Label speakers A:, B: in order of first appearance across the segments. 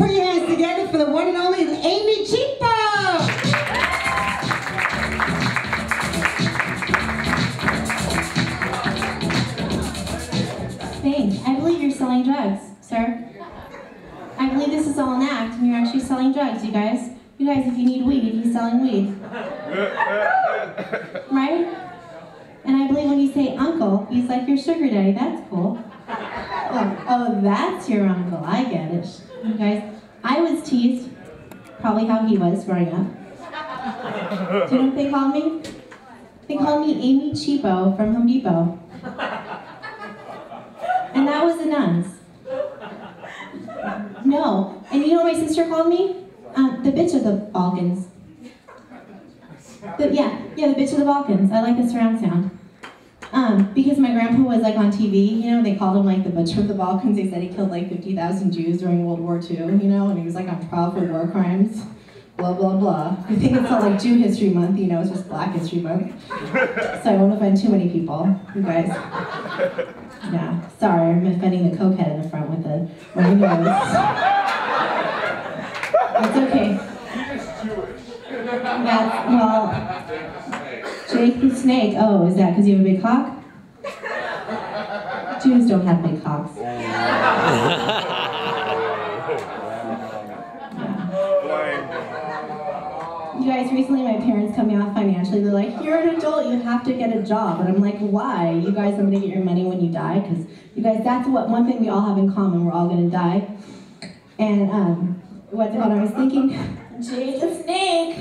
A: Put your hands together for the one and only Amy Cheapo!
B: Thanks. I believe you're selling drugs, sir. I believe this is all an act and you're actually selling drugs, you guys. You guys, if you need weed, he's selling weed. Right? And I believe when you say uncle, he's like your sugar daddy. That's cool. Oh, that's your uncle. I get it. You guys, I was teased, probably how he was growing up. Do you know what they called me? They called me Amy Cheapo from Home Depot. And that was the nuns. No. And you know what my sister called me? The bitch of the Balkans. The bitch of the Balkans. I like the surround sound. Because my grandpa was like on TV, you know, they called him like the butcher of the Balkans. They said he killed like 50,000 Jews during World War II, you know, and he was like on trial for war crimes. Blah, blah, blah. I think it's not like Jew History Month, you know, it's just Black History Month. So I won't offend too many people, you guys. Yeah, sorry, I'm offending the cokehead in the front with the running nose. It's okay.
C: He's Jewish.
B: That's, well, Jake the Snake. Oh, is that because you have a big cock? Jews don't have big cocks. You guys, recently my parents cut me off financially. They're like, you're an adult, you have to get a job. And I'm like, why? You guys are gonna get your money when you die? Because you guys, that's one thing we all have in common, we're all gonna die. And what I was thinking, Jay the Snake.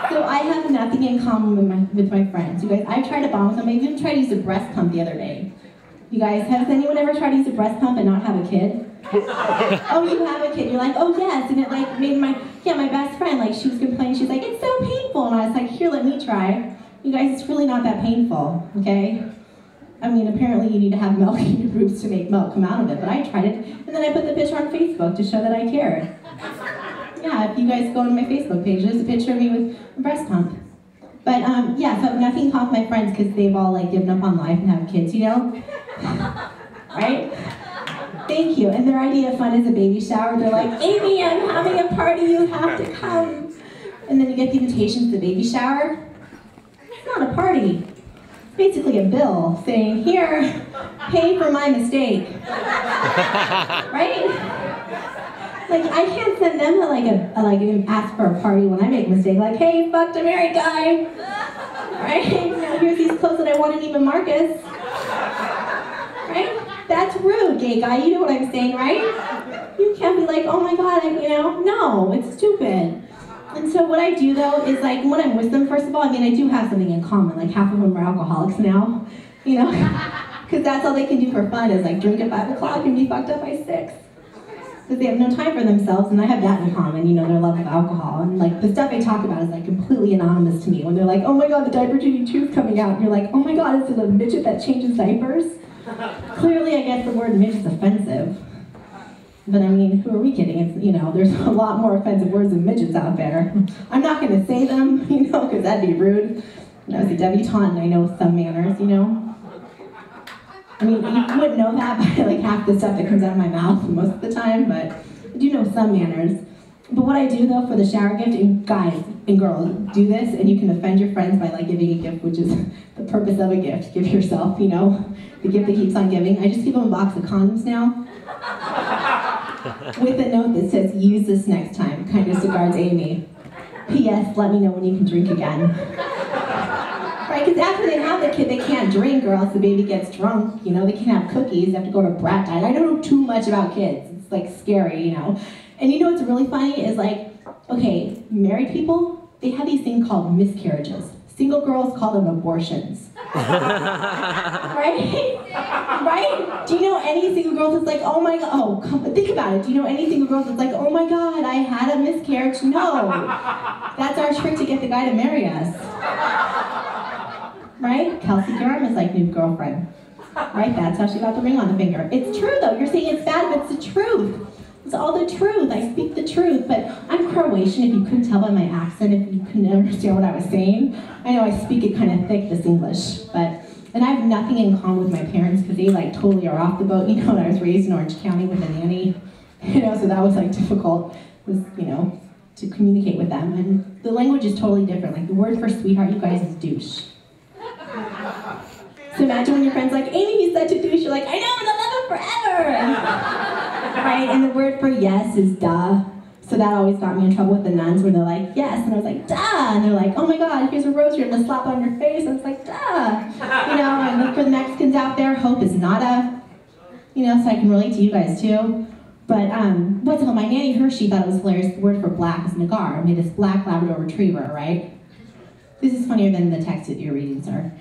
B: So I have nothing in common with my friends. You guys, I've tried to bond with them. I even tried to use a breast pump the other day. You guys, has anyone ever tried to use a breast pump and not have a kid? Oh, you have a kid. You're like, oh yes, and it like made my best friend, like she was complaining, she's like, it's so painful, and I was like, here, let me try. You guys, it's really not that painful, okay? I mean, apparently you need to have milk in your boobs to make milk come out of it, but I tried it, and then I put the picture on Facebook to show that I cared. Yeah, if you guys go to my Facebook page, there's a picture of me with a breast pump. But yeah, so I have nothing in common with my friends because they've all like given up on life and have kids, you know? Right? Thank you. And their idea of fun is a baby shower. They're like, Amy, I'm having a party, you have to come. And then you get the invitation to the baby shower. It's not a party. It's basically a bill saying, here, pay for my mistake. Right? Like, I can't send them ask for a party when I make a mistake. Like, hey, fucked a married guy. Right? You know, here's these clothes that I want in Neiman Marcus. Right? That's rude, gay guy. You know what I'm saying, right? You can't be like, oh my god, you know? No, it's stupid. And so what I do, though, is like, when I'm with them, first of all, I mean, I do have something in common. Like, half of them are alcoholics now, you know? Because that's all they can do for fun is like drink at 5 o'clock and be fucked up by 6. Because they have no time for themselves, and I have that in common, you know, their love of alcohol. And like, the stuff I talk about is like completely anonymous to me. When they're like, oh my god, the diaper changing tooth coming out, and you're like, oh my god, is it a midget that changes diapers? Clearly, I guess the word midget's offensive. But I mean, who are we kidding? It's, you know, there's a lot more offensive words than midgets out there. I'm not going to say them, you know, because that'd be rude. And I was a debutante, and I know some manners, you know. I mean, you wouldn't know that by like half the stuff that comes out of my mouth most of the time, but I do know some manners. But what I do though for the shower gift, and guys and girls, do this and you can offend your friends by like giving a gift, which is the purpose of a gift. Give yourself, you know, the gift that keeps on giving. I just give them a box of condoms now. With a note that says, use this next time. Kindest regards, Amy. P.S. Let me know when you can drink again. Right, because after they have the kid, they can't drink or else the baby gets drunk. You know, they can't have cookies, they have to go to a brat diet. I don't know too much about kids. It's like scary, you know. And you know what's really funny is like, okay, married people, they have these things called miscarriages. Single girls call them abortions. Right? Right? Do you know any single girl that's like, oh my god, oh, think about it. Do you know any single girl that's like, oh my god, I had a miscarriage? No. That's our trick to get the guy to marry us. Right? Kelsey Grammer's like new girlfriend. Right? That's how she got the ring on the finger. It's true though. You're saying it's bad, but it's the truth. It's all the truth. I speak the truth. But I'm Croatian, if you couldn't tell by my accent, if you couldn't understand what I was saying. I know I speak it kind of thick, this English. But And I have nothing in common with my parents because they like totally are off the boat. You know, and I was raised in Orange County with a nanny, you know, so that was like difficult, was, you know, to communicate with them. And the language is totally different. Like the word for sweetheart, you guys, is douche. So imagine when your friend's like, Amy, he's such a douche. You're like, I know, and I love him forever. And, right? And the word for yes is duh. So that always got me in trouble with the nuns where they're like, yes. And I was like, duh. And they're like, oh my God, here's a rosary. I'm going to slap on your face. I was like, duh. You know, and like for the Mexicans out there, hope is nada. You know, so I can relate to you guys too. But what's it called? My nanny Hershey thought it was hilarious. The word for black is nagar. I made this black Labrador retriever, right? This is funnier than the text that you're reading, sir.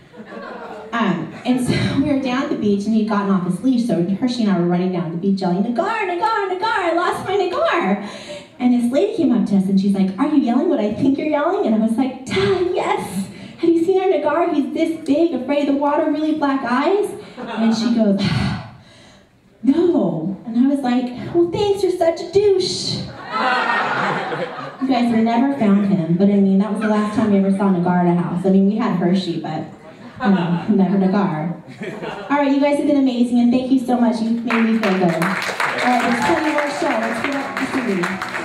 B: And so we were down at the beach and he'd gotten off his leash, so Hershey and I were running down the beach yelling, Nagar, Nagar, Nagar, I lost my Nagar. And this lady came up to us and she's like, are you yelling what I think you're yelling? And I was like, Dad, yes. Have you seen our Nagar? He's this big, afraid of the water, really black eyes. And she goes, no. And I was like, well, thanks, you're such a douche. You guys have never found him, but I mean, that was the last time we ever saw Nagar at a house. I mean, we had Hershey, but never Nagar. All right, you guys have been amazing, and thank you so much. You've made me feel good. All right, there's plenty more show. Let's get up to Cindee.